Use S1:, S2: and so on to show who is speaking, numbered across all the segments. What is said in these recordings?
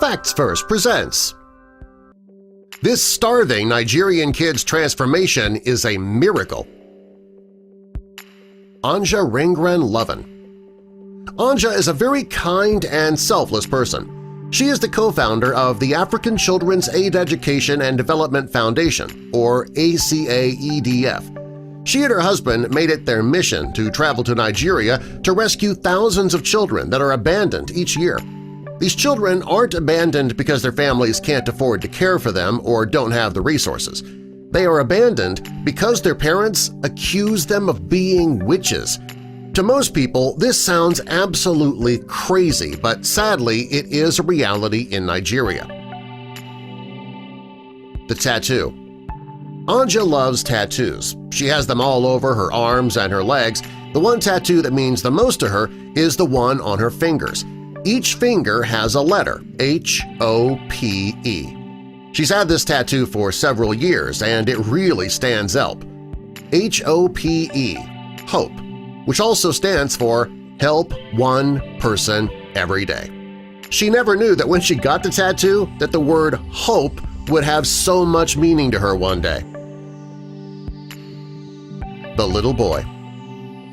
S1: Facts First presents. This starving Nigerian kid's transformation is a miracle. Anja Ringren Lovin. Anja is a very kind and selfless person. She is the co-founder of the African Children's Aid Education and Development Foundation, or ACAEDF. She and her husband made it their mission to travel to Nigeria to rescue thousands of children that are abandoned each year. These children aren't abandoned because their families can't afford to care for them or don't have the resources. They are abandoned because their parents accuse them of being witches. To most people, this sounds absolutely crazy, but sadly it is a reality in Nigeria. The tattoo. Anja loves tattoos. She has them all over her arms and her legs. The one tattoo that means the most to her is the one on her fingers. Each finger has a letter, H-O-P-E. She's had this tattoo for several years, and it really stands out. H-O-P-E, hope, which also stands for Help One Person Every Day. She never knew that when she got the tattoo that the word hope would have so much meaning to her one day. The Little Boy.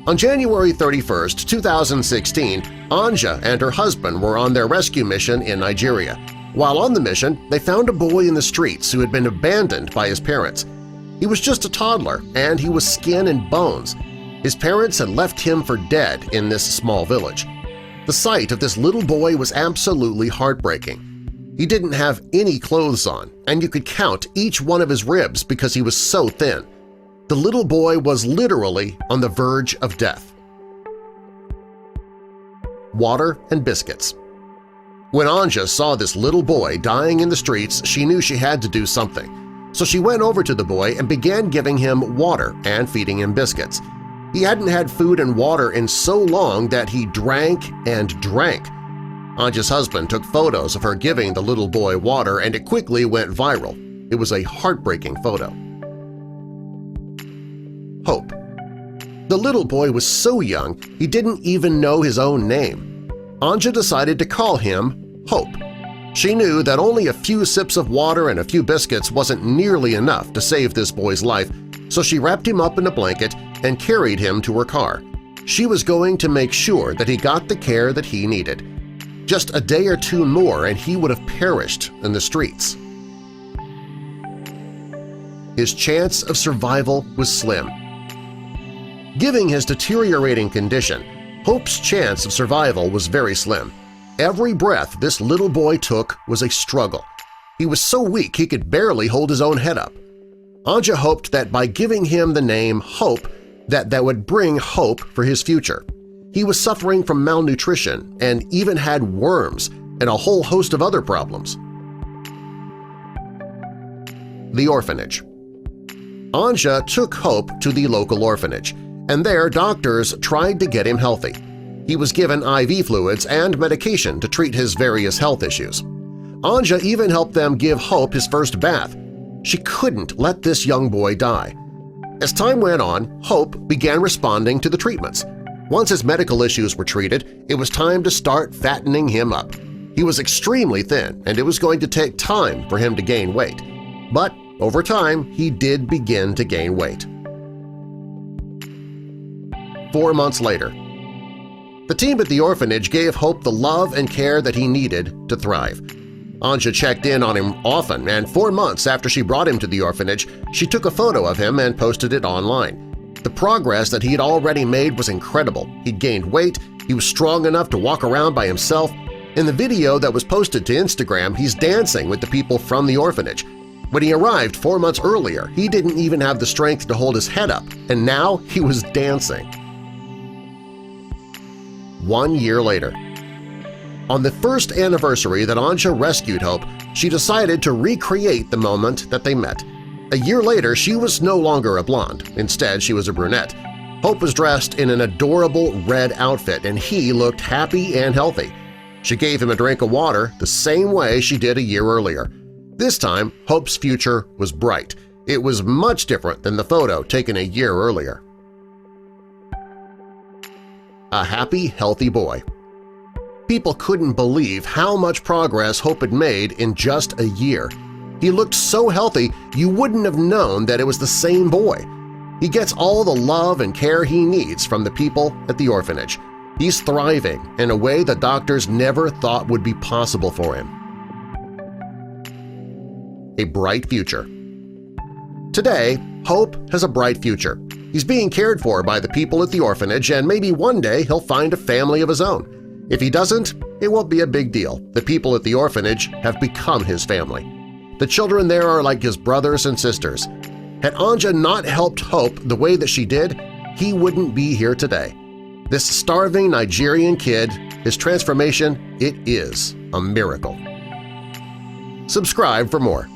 S1: On January 31, 2016, Anja and her husband were on their rescue mission in Nigeria. While on the mission, they found a boy in the streets who had been abandoned by his parents. He was just a toddler, and he was skin and bones. His parents had left him for dead in this small village. The sight of this little boy was absolutely heartbreaking. He didn't have any clothes on, and you could count each one of his ribs because he was so thin. The little boy was literally on the verge of death. Water and biscuits. When Anja saw this little boy dying in the streets, she knew she had to do something. So she went over to the boy and began giving him water and feeding him biscuits. He hadn't had food and water in so long that he drank and drank. Anja's husband took photos of her giving the little boy water, and it quickly went viral. It was a heartbreaking photo. Hope. The little boy was so young he didn't even know his own name. Anja decided to call him Hope. She knew that only a few sips of water and a few biscuits wasn't nearly enough to save this boy's life, so she wrapped him up in a blanket and carried him to her car. She was going to make sure that he got the care that he needed. Just a day or two more and he would have perished in the streets. His chance of survival was slim. Given his deteriorating condition, Hope's chance of survival was very slim. Every breath this little boy took was a struggle. He was so weak he could barely hold his own head up. Anja hoped that by giving him the name Hope, that would bring hope for his future. He was suffering from malnutrition and even had worms and a whole host of other problems. The Orphanage. Anja took Hope to the local orphanage, and there doctors tried to get him healthy. He was given IV fluids and medication to treat his various health issues. Anja even helped them give Hope his first bath. She couldn't let this young boy die. As time went on, Hope began responding to the treatments. Once his medical issues were treated, it was time to start fattening him up. He was extremely thin, and it was going to take time for him to gain weight. But over time, he did begin to gain weight. 4 months later. The team at the orphanage gave Hope the love and care that he needed to thrive. Anja checked in on him often, and 4 months after she brought him to the orphanage, she took a photo of him and posted it online. The progress that he had already made was incredible. He'd gained weight, he was strong enough to walk around by himself. In the video that was posted to Instagram, he's dancing with the people from the orphanage. When he arrived 4 months earlier, he didn't even have the strength to hold his head up, and now he was dancing. 1 year later. On the first anniversary that Anja rescued Hope, she decided to recreate the moment that they met. A year later, she was no longer a blonde. Instead, she was a brunette. Hope was dressed in an adorable red outfit, and he looked happy and healthy. She gave him a drink of water the same way she did a year earlier. This time, Hope's future was bright. It was much different than the photo taken a year earlier. A happy, healthy boy. People couldn't believe how much progress Hope had made in just a year. He looked so healthy you wouldn't have known that it was the same boy. He gets all the love and care he needs from the people at the orphanage. He's thriving in a way the doctors never thought would be possible for him. A bright future. Today, Hope has a bright future. He's being cared for by the people at the orphanage, and maybe one day he'll find a family of his own. If he doesn't, it won't be a big deal. The people at the orphanage have become his family. The children there are like his brothers and sisters. Had Anja not helped Hope the way that she did, he wouldn't be here today. This starving Nigerian kid, his transformation, it is a miracle. Subscribe for more.